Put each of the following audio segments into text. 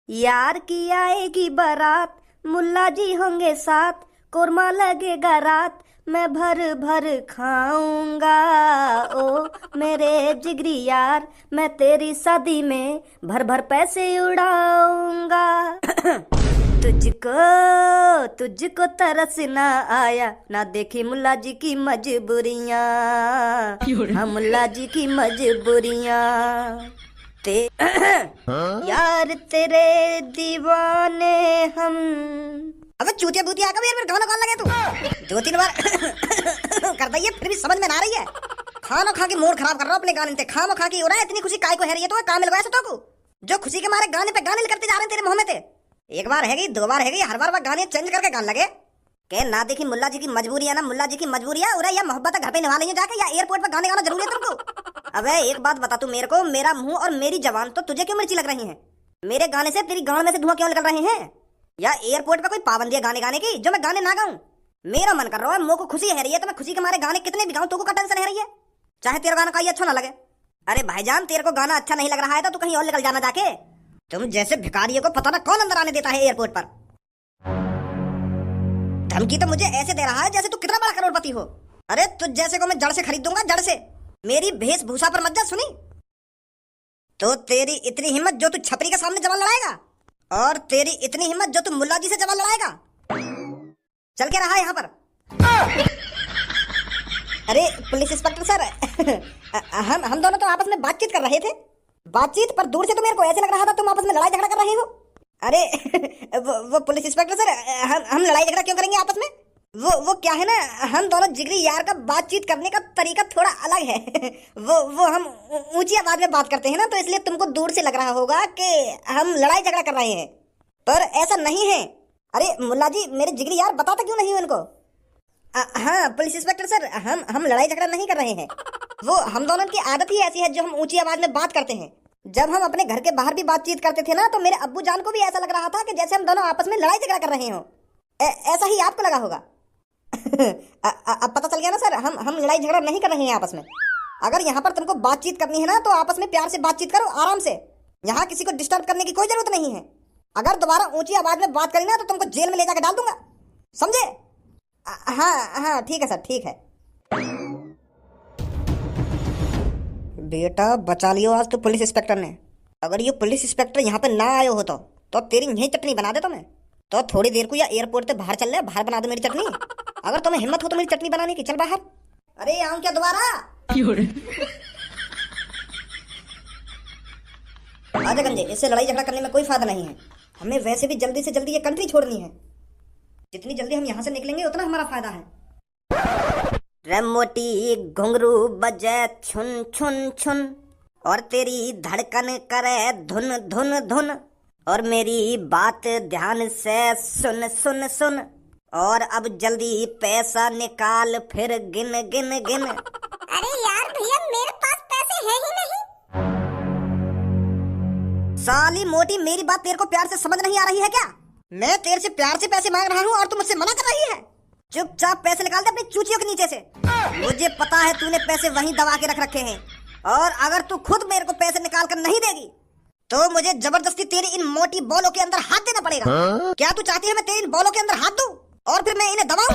यार की आएगी बारात, मुल्ला जी होंगे साथ, कोरमा लगेगा रात, मैं भर भर खाऊंगा। ओ मेरे जिगरी यार, मैं तेरी शादी में भर भर पैसे उड़ाऊंगा। तुझको तुझको तरस ना आया, ना देखी मुल्ला जी की मजबूरियां, हम मुल्ला जी की मजबूरियां। ते यार तेरे दीवाने हम। अबे चूतिया बूतिया का भी यार गाना कौन लगे तू? दो तीन बार कर दी है फिर भी समझ में ना रही है। खाना खा के मूड खराब कर रहा हूँ अपने गाने से। खाना खा के हो रहा है, इतनी खुशी काय को है रही है तो काम मिल गया तो को जो खुशी के मारे गाने पे गाने करते जा रहे हैं तेरे मुंह में थे। एक बार है गई, दो बार है गई, हर बार गाने चेंज करके गाने लगे के ना देखी मुल्ला जी की मजबूरी है, ना मुल्ला जी की मजबूरी है। उरे या मोहब्बत घर पे निभा नहीं जाके, या एयरपोर्ट पे गाने गाना जरूरी है तुमको? अबे एक बात बता तू मेरे को, मेरा मुंह और मेरी जबान तो तुझे क्यों मिर्ची लग रही है? मेरे गाने से तेरी गांड में से धुआं क्यों निकल रहे हैं? या एयरपोर्ट पे कोई पाबंदी है गाने गाने की जो मैं गाने ना गाऊं? मेरा मन कर रहा है, मुंह को खुशी है रही है तो मैं खुशी के मारे गाने कितने भी गाऊं, तो को टेंशन है रही है चाहे तेरा गाना कहीं अच्छा ना लगे। अरे भाईजान तेरे को गाना अच्छा नहीं लग रहा है तो तू कहीं और निकल जाना जाके। तुम जैसे भिखारियों को पता ना कौन अंदर आने देता है एयरपोर्ट पर। धमकी तो मुझे ऐसे दे रहा है जैसे तू कितना बड़ा करोड़पति हो। अरे तुझ जैसे को मैं जड़ से खरीद दूंगा, जड़ से। मेरी वेशभूषा पर मत जा सुनी। तो तेरी इतनी हिम्मत जो तू छपरी के सामने जवान लड़ाएगा, और तेरी इतनी हिम्मत जो तू मुल्ला जी से जवान लड़ाएगा। चल के रहा यहाँ पर। अरे पुलिस इंस्पेक्टर सर हम दोनों तो आपस में बातचीत कर रहे थे। बातचीत पर दूर से तो मेरे को ऐसे लग रहा था तुम आपस में लड़ाई झगड़ा कर रहे हो। अरे वो पुलिस इंस्पेक्टर सर, हम लड़ाई झगड़ा क्यों करेंगे आपस में? वो क्या है ना, हम दोनों जिगरी यार का बातचीत करने का तरीका थोड़ा अलग है। वो हम ऊंची आवाज में बात करते हैं ना, तो इसलिए तुमको दूर से लग रहा होगा कि हम लड़ाई झगड़ा कर रहे हैं, पर ऐसा नहीं है। अरे मुल्ला जी मेरे जिगरी यार, बताता क्यों नहीं उनको? हाँ पुलिस इंस्पेक्टर सर, हम लड़ाई झगड़ा नहीं कर रहे हैं। वो हम दोनों की आदत ही ऐसी है जो हम ऊंची आवाज में बात करते हैं। जब हम अपने घर के बाहर भी बातचीत करते थे ना, तो मेरे अब्बू जान को भी ऐसा लग रहा था कि जैसे हम दोनों आपस में लड़ाई झगड़ा कर रहे हो। ऐसा ही आपको लगा होगा। अब पता चल गया ना सर, हम लड़ाई झगड़ा नहीं कर रहे हैं आपस में। अगर यहाँ पर तुमको बातचीत करनी है ना, तो आपस में प्यार से बातचीत करो, आराम से। यहाँ किसी को डिस्टर्ब करने की कोई जरूरत नहीं है। अगर दोबारा ऊंची आवाज में बात करी ना, तो तुमको जेल में ले जाकर डाल दूंगा, समझे? हाँ ठीक है सर, ठीक है। बेटा बचा लियो आज तो पुलिस इंस्पेक्टर ने। अगर ये पुलिस इंस्पेक्टर यहाँ पे ना आयो हो तो तेरी यही चटनी बना दे तुम्हें। तो थोड़ी देर को या एयरपोर्ट से बाहर चल ले, बाहर बना दे मेरी चटनी। अगर तुम्हें हिम्मत हो तो मेरी चटनी बनाने की, चल बाहर। अरे आऊं क्या दोबारा? आजा गंजे, इससे लड़ाई झगड़ा करने में कोई फायदा नहीं है। हमें वैसे भी जल्दी से जल्दी ये कंट्री छोड़नी है। जितनी जल्दी हम यहाँ से निकलेंगे उतना हमारा फायदा है। रे मोटी घुंघरू बजे छुन छुन छुन, और तेरी धड़कन करे धुन धुन धुन, और मेरी बात ध्यान से सुन सुन सुन, और अब जल्दी पैसा निकाल फिर गिन गिन गिन। अरे यार भैया मेरे पास पैसे है ही नहीं। साली मोटी, मेरी बात तेरे को प्यार से समझ नहीं आ रही है क्या? मैं तेरे से प्यार से पैसे मांग रहा हूँ और तू मुझसे मना कर रही है। चुपचाप पैसे निकाल दे अपनी चूचियों के नीचे से। मुझे पता है तूने पैसे वहीं दबा के रख रखे हैं, और अगर तू खुद मेरे को पैसे निकाल कर नहीं देगी तो मुझे जबरदस्ती तेरी इन मोटी बॉलों के अंदर हाथ देना पड़ेगा। क्या तू चाहती है मैं तेरी इन बॉलों के अंदर हाथ दूं और फिर मैं इन्हें दबाऊं?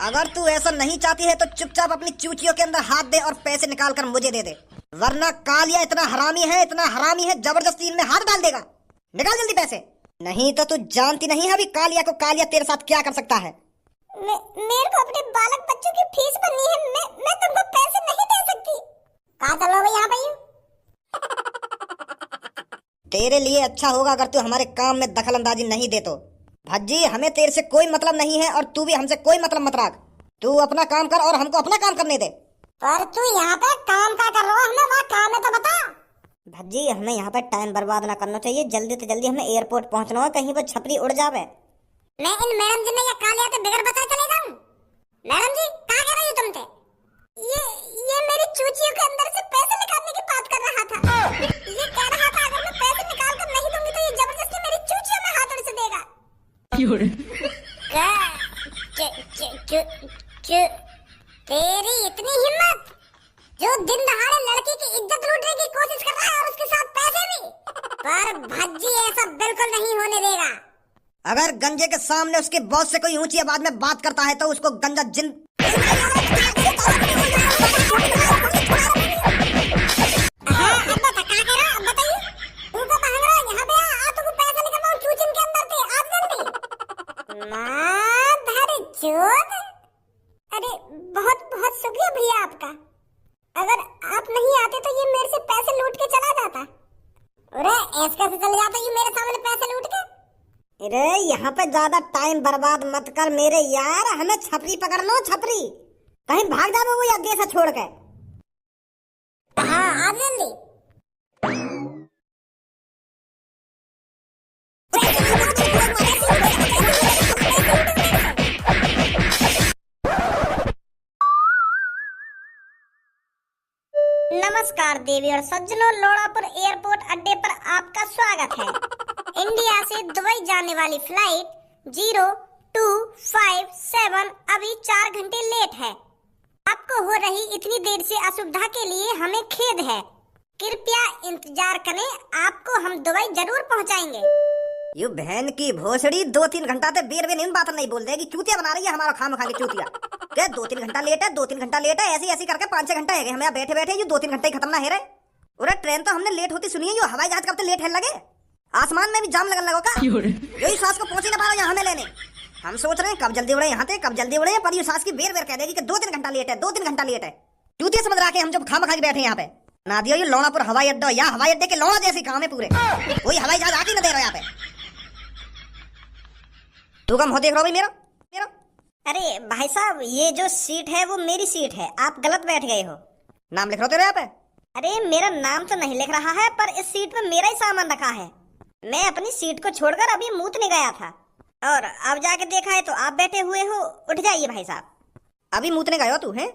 अगर तू ऐसा नहीं चाहती है तो चुपचाप अपनी चूचियों के अंदर हाथ दे और पैसे निकाल कर मुझे दे दे, वरना कालिया इतना हरामी है जबरदस्ती इनमें हाथ डाल देगा। निकाल जल्दी पैसे, नहीं तो तू जानती नहीं है अभी कालिया को कालिया तेरे साथ क्या कर सकता है। मेरे को अपने बालक बच्चों की फीस भरनी है, मैं तुमको पैसे नहीं दे सकती। कहाँ चलो भाई, यहाँ पे तेरे लिए अच्छा होगा अगर तू हमारे काम में दखल अंदाजी नहीं दे तो। भज्जी हमें तेरे से कोई मतलब नहीं है, और तू भी हमसे कोई मतलब मत रख। तू अपना काम कर और हमको अपना काम करने दे। पर तू यहाँ पे काम क्या कर रहा है? हमें वहाँ काम है तो बता। भज्जी हमें यहाँ पर टाइम बर्बाद ना करना चाहिए, जल्दी से जल्दी हमें एयरपोर्ट पहुँचना हो, कहीं पर छपरी उड़ जावे। मैं इन मैडम जी ने या कालिया के बगैर बताए चले जाऊं? मैडम जी क्या कह रही हो तुम थे? ये मेरी चूचियों के अंदर से पैसे निकालने की बात कर रहा था। ये कह रहा था अगर मैं पैसे निकाल कर नहीं दूंगी तो ये जबरदस्ती मेरी चूचियों में हाथ उड़ से देगा। तेरी इतनी हिम्मत, जो दिन दहाड़े लड़की की इज्जत लूटने की कोशिश कर रहा है और उसके साथ पैसे भी। पर अगर गंजे के सामने उसके बॉस से कोई ऊंची आवाज में बात करता है तो उसको गंजा जिन अरे बहुत बहुत शुक्रिया भैया आपका। अगर आप नहीं आते तो ये मेरे से पैसे लूट के चला जाता। अरे ऐसे कैसे चले जाता ये मेरे सामने पैसे लूट के? अरे यहाँ पे ज्यादा टाइम बर्बाद मत कर मेरे यार, हमें छपरी पकड़ लो, छपरी कहीं भाग जाओ वो या देश छोड़ के। हाँ आ जल्दी। नमस्कार देवी और सज्जनों, लोणापुर एयरपोर्ट अड्डे पर आपका स्वागत है। इंडिया से दुबई जाने वाली फ्लाइट 0257 अभी 4 घंटे लेट है। आपको हो रही इतनी देर से असुविधा के लिए हमें खेद है। कृपया इंतजार करें, आपको हम दुबई जरूर पहुंचाएंगे। यू बहन की भोसड़ी 2-3 घंटा से बेर में बात नहीं बोल देगी, चूतिया बना रही है हमारा खाम खा के चूतिया। क्या 2-3 घंटा लेट है, 2-3 घंटा लेट है, ऐसी ऐसी करके 5-6 घंटा है हम यहाँ बैठे बैठे, ये 2-3 घंटे ही खत्म ना है रे। अरे ट्रेन तो हमने लेट होती सुनी है, यो हवाई जहाज कब तक लेट है लगे, आसमान में भी जाम लगन लगो का, यही सास को पहुंच ही ना पा रहा यहाँ हमें लेने। हम सोच रहे हैं कब जल्दी उड़े यहाँ से, कब जल्दी उड़े, पर ये सास की बेर बेर कह देगी कि 2-3 घंटा लेट है, 2-3 घंटा लेट है। चूतिया समझ रहा के हम जब खाम खा के बैठे यहाँ पे ना दियो ये लोणापुर हवाई अड्डा या हवाई अड्डे के लोणा जैसे काम है पूरे, कोई हवाई जहाज आके न दे रहा यहाँ पे। तू कम हो देख रहा भाई मेरा मेरा। अरे भाई साहब ये जो सीट है वो मेरी सीट है, आप गलत बैठ गए हो। नाम लिख रहे हो तेरे यहाँ पे? अरे मेरा नाम तो नहीं लिख रहा है, पर इस सीट पे मेरा ही सामान रखा है। मैं अपनी सीट को छोड़कर अभी मूतने गया था और अब जाके देखा है तो आप बैठे हुए हो। उठ जाइए भाई साहब। अभी मूतने गए हो तू है?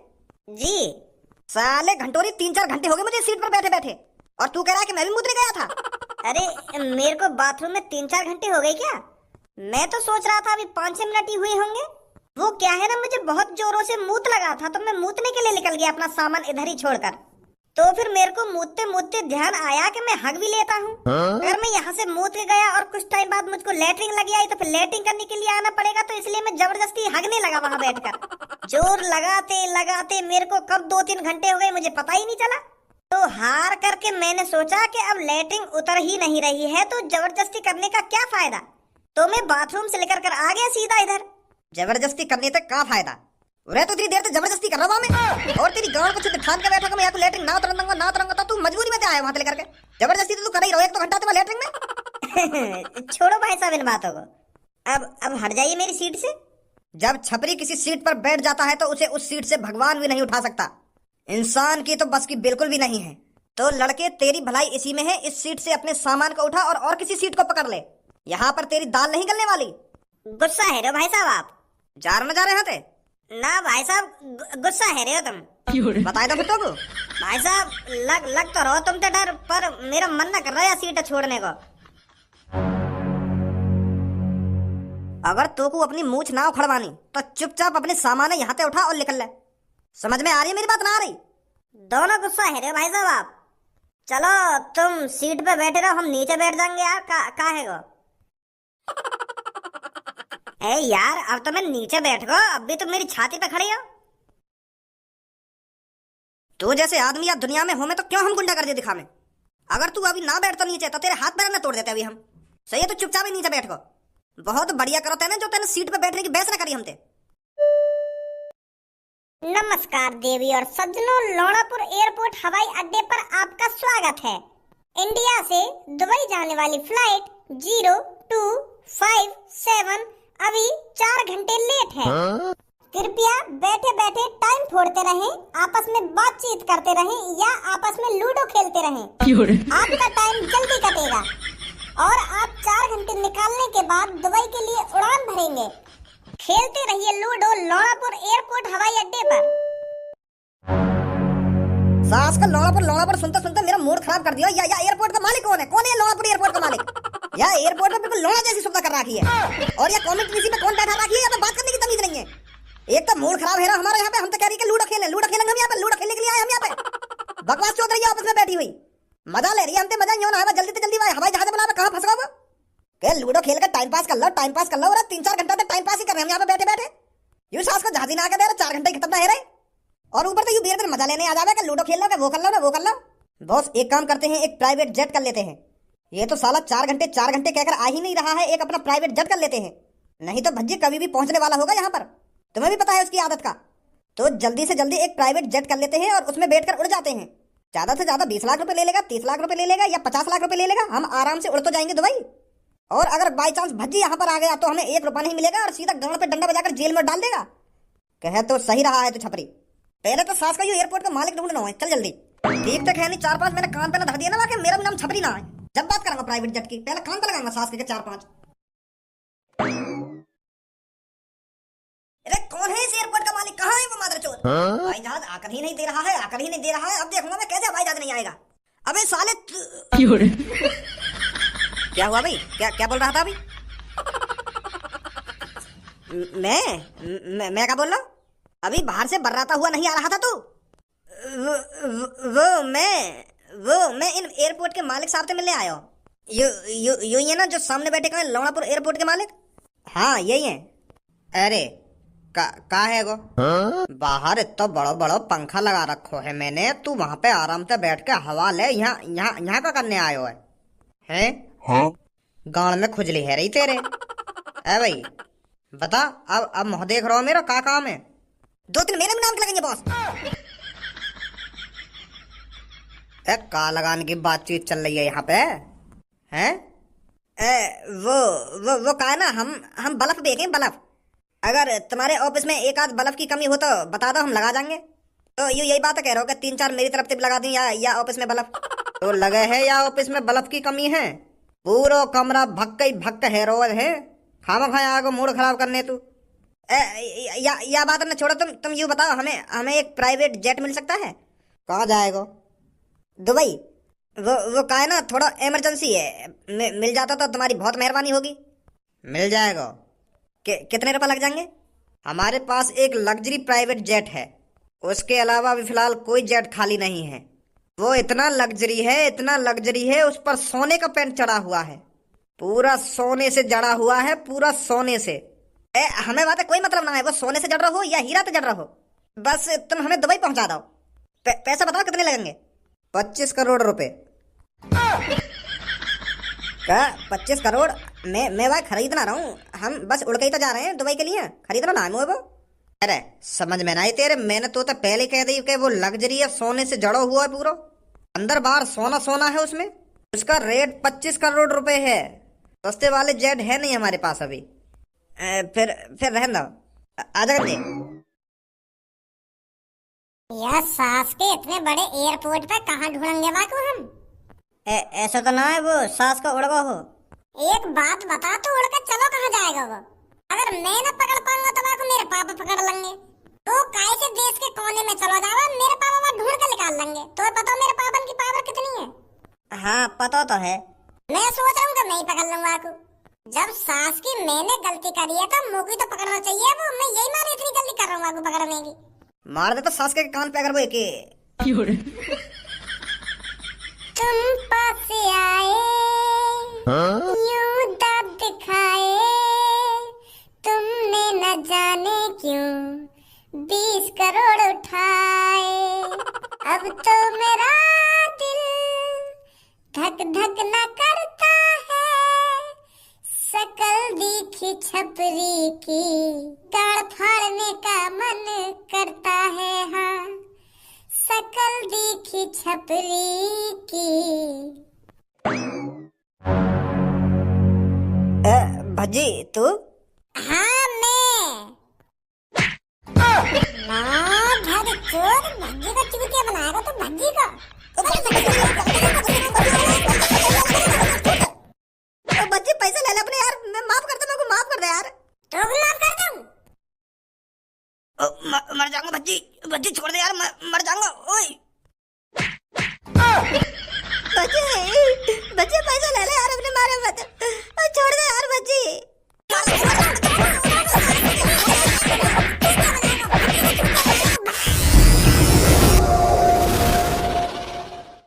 जी साले घंटोरी 3-4 घंटे हो गए मुझे सीट पर बैठे बैठे, और तू कह रहा है कि मैं भी मूतने गया था। अरे मेरे को बाथरूम में 3-4 घंटे हो गए क्या? मैं तो सोच रहा था अभी 5-6 मिनट ही हुए होंगे। वो क्या है ना, मुझे बहुत जोरों से मूत लगा था तो मैं मूतने के लिए निकल गया अपना सामान इधर ही छोड़कर। तो फिर मेरे को मूतते मूतते ध्यान आया कि मैं हग भी लेता हूँ। अगर मैं यहाँ से मूत के गया और कुछ टाइम बाद मुझको लैट्रिन लगी आई तो फिर लैट्रिन करने के लिए आना पड़ेगा, तो इसलिए मैं जबरदस्ती हगने लगा वहाँ बैठकर। जोर लगाते लगाते मेरे को कब 2-3 घंटे हो गए मुझे पता ही नहीं चला। तो हार करके मैंने सोचा कि अब लैट्रिन उतर ही नहीं रही है तो जबरदस्ती करने का क्या फायदा, तो मैं बाथरूम से लेकर कर आ गया सीधा इधर। जबरदस्ती करने तक का फायदा? रह तो इतनी देर तक जबरदस्ती कर रहा हूँ मैं, और तेरी गांड को ठान के बैठा मैं यहाँ तो लैट्रिन ना उतरूंगा तो तू मजबूरी में आया वहां से लेकर के। जबरदस्ती तो तू कर ही रहो, 1-2 घंटा तो मैं लैट्रिन में। छोड़ो भाई साहब इन बातों को, अब हट जाइए मेरी सीट से। जब छपरी किसी सीट पर बैठ जाता है तो उसे उस सीट से भगवान भी नहीं उठा सकता, इंसान की तो बस की बिल्कुल भी नहीं है। तो लड़के तेरी भलाई इसी में है, इस सीट से अपने सामान को उठा और किसी सीट को पकड़ ले, यहाँ पर तेरी दाल नहीं गलने वाली। गुस्सा है रे भाई साहब आप? जा रहे होते ना भाई साहब, गुस्सा है रे हो तुम। बताए दो तो को। भाई साहब लग तो रहो तुम तो डर, पर मेरा मन ना कर रहा है सीट छोड़ने को। अगर तो को अपनी मूछ ना उखड़वानी तो चुपचाप अपने सामान यहाँ से उठा और निकल ले। समझ में आ रही है मेरी बात ना आ रही? दोनों गुस्सा है रे भाई साहब आप। चलो तुम सीट पे बैठे रहो, हम नीचे बैठ जाएंगे यार। का है गो? ए यार अब तो मैं नीचे बैठ गो, अब भी तुम मेरी छाती पे खड़ी हो। तू जैसे आदमी या दुनिया में हो में तो क्यों हम गुंडा कर दे दिखा में। अगर तू अभी ना बैठता नीचे तो तेरे हाथ पैर ना तोड़ देते अभी हम। सही है तो चुपचाप ही नीचे बैठ गो। बहुत बढ़िया करो तेने जो तेने सीट पे बैठने की बहस ना करी हमसे। नमस्कार देवी और सज्जनों, लोणापुर एयरपोर्ट हवाई अड्डे पर आपका स्वागत है। इंडिया से दुबई जाने वाली फ्लाइट 0257 अभी 4 घंटे लेट है। कृपया बैठे बैठे टाइम फोड़ते रहें, आपस में बातचीत करते रहें या आपस में लूडो खेलते रहें। आपका टाइम जल्दी कटेगा और आप 4 घंटे निकालने के बाद दुबई के लिए उड़ान भरेंगे। खेलते रहिए लूडो लोणापुर एयरपोर्ट हवाई अड्डे पर। सास का लोणापुर सुनते सुनते मेरा मूड खराब कर दिया। या एयरपोर्ट का मालिक कौन है लोणापुर एयरपोर्ट का मालिक? या एयरपोर्ट में बिल्कुल लोना जैसी सुविधा कर रखी है, और ये कमेंट किसी में कौन बैठा रखी है, या बात करने की तमीज नहीं है। एक तो मूड खराब है ना हमारा यहाँ पे, हम तो कह रही है लूडो खेलेंगे हम यहाँ पे, लूडो खेलने के लिए आए हम यहाँ पे। बकवास चौधरी आपस में बैठी हुई मजा ले रही है हमसे, मजा नहीं होना है। जल्दी से जल्दी हवाई जहाज बना, कहाँ फंसा हुआ क्या लूडो खेल कर टाइम पास कर लो, टाइम पास कर लो। और 3-4 घंटा तक टाइम पास ही कर रहे हैं हम यहाँ पे बैठे बैठे। यूं सास को झांसी ना के दे रहे, 4 घंटे खत्म ना है रहे। और ऊपर तो यूं बेर मजा लेने आ जावे कि लूडो खेल लो, कि वो कर लो ना वो कर लो। बॉस एक काम करते हैं, एक प्राइवेट जेट कर लेते हैं। ये तो साला 4 घंटे कहकर आ ही नहीं रहा है, एक अपना प्राइवेट जेट कर लेते हैं। नहीं तो भज्जी कभी भी पहुंचने वाला होगा यहाँ पर, तुम्हें भी पता है उसकी आदत का। तो जल्दी से जल्दी एक प्राइवेट जेट कर लेते हैं और उसमें बैठकर उड़ जाते हैं। ज्यादा से ज्यादा 20 लाख रुपए ले लेगा, 30 लाख रुपए ले लेगा या 50 लाख रुपए ले लेगा, हम आराम से उड़ तो जाएंगे दुबई। और अगर बाई चांस भज्जी यहाँ पर आ गया तो हमें 1 रुपया नहीं मिलेगा और सीधा गांड पे डंडा बजाकर जेल में डाल देगा। कहे तो सही रहा है तो छपरी। पहले तो सास का ये एयरपोर्ट का मालिक ढूंढना है, चल जल्दी। ठीक तक है नहीं, 4-5 मैंने कान पे ना धर दिया ना, वाकई मेरा भी नाम छपरी ना है। जब बात करूंगा प्राइवेट जेट की पहले कान पे लगाऊंगा सास के 4-5। अरे कौन है इस एयरपोर्ट का मालिक, कहाँ है वो मादरचोद? हवाई जहाज आकर ही नहीं दे रहा है, आकर ही नहीं दे रहा है। अब देखूंगा मैं कैसे हवाई जहाज नहीं आएगा। अबे साले क्या हुआ भाई, क्या क्या बोल रहा था अभी? मैं क्या बोल रहा हूँ? अभी बाहर से बर्राता हुआ नहीं आ रहा था तू? वो मैं इन एयरपोर्ट के मालिक साहब से मिलने आया हूँ। यू ये ना जो सामने बैठे कहाँ, लौड़ापुर एयरपोर्ट के मालिक? हाँ यही है। अरे का है वो? बाहर इतना बड़ा बड़ा पंखा लगा रखो है मैंने, तू वहां पे आराम से बैठ के हवा ले। यहाँ का करने आयो है? हाँ? गांड में खुजली है रही तेरे। है भाई बता, अब मुँह देख रहा हो मेरा, का काम है? 2-3 मेरे भी नाम के लगेंगे बॉस। का लगाने की बातचीत चल रही है यहाँ पे हैं? वो का है ना, हम बल्ब देखें, बल्ब। अगर तुम्हारे ऑफिस में एक आध बल्ब की कमी हो तो बता दो, हम लगा जाएंगे। तो यही बात कह रहा हो कि 3-4 मेरी तरफ से भी लगा दूं या ऑफिस में बल्ब तो लगे है, या ऑफिस में बल्ब की कमी है? पूरा कमरा भक्क है, रोज है। खामा खाया आगो मूड खराब करने तू। या बात न छोड़ो, तुम यूँ बताओ, हमें एक प्राइवेट जेट मिल सकता है? कहाँ जाएगा? दुबई। वो का है ना, थोड़ा इमरजेंसी है, मिल जाता तो तुम्हारी बहुत मेहरबानी होगी। मिल जाएगा। कितने रुपए लग जाएंगे? हमारे पास एक लग्जरी प्राइवेट जेट है, उसके अलावा अभी फिलहाल कोई जेट खाली नहीं है। वो इतना लग्जरी है, उस पर सोने का पेंट चढ़ा हुआ है, पूरा सोने से जड़ा हुआ है, पूरा सोने से। हमें बात है कोई मतलब ना है, वो सोने से जड़ रहा हो या हीरा से जड़ रहा हो, बस तुम हमें दुबई पहुंचा दो। पैसा बताओ कितने लगेंगे? 25 करोड़ रुपए। क्या 25 करोड़? मैं भाई खरीद ना रहा हूँ, हम बस उड़ के ही तो जा रहे हैं दुबई के लिए, खरीदना ना है वो। अरे समझ में ना आई तेरे, मैंने तो पहले कह दी कि वो लग्जरी है, सोने से जड़ा हुआ है, पूरा अंदर बाहर सोना है उसमें। उसका रेट 25 करोड़ रुपए है। सस्ते वाले जेट है नहीं हमारे पास अभी। फिर रहने दो, आ जा दे। यार सास के इतने बड़े एयरपोर्ट पे कहाँ ढूंढेंगे बाकू हम? ऐसा तो ना है वो सास का उड़वा हो। एक बात बता, तू उड़ के चलो कहाँ जाएगा वो? अगर मैं न पकड़ पाऊंगा तो बाकू मेरे पापा पकड़ लेंगे। तो कैसे देश के कोने में चलो जाओ, मेरे पापा वहाँ ढूंढ के निकाल लेंगे। तो पता मेरे पापा की पावर कितनी है? हाँ पता तो है। मैं सोच रहा हूँ कि मैं ही पकड़ लूंगा बाकू। जब सास की मैंने गलती करी है तो मुझे तो पकड़ना चाहिए वो। मैं यही मारे इतनी जल्दी कर रहा हूँ बाकू पकड़ने की। मार दे तो सास के कान पे अगर वो एक तुम पास आए यूं दांत दिखाए, तुमने न जाने क्यों 20 करोड़ उठाए। अब तो मेरा दिल धक धक न करता है, शकल दिखी छपरी की गाड़ फाड़ने का मन करता है। हाँ शकल दिखी छपरी की। भज्जी तू? हाँ मैं। ना भज्जी को चूतिया बनाएगा तो भज्जी को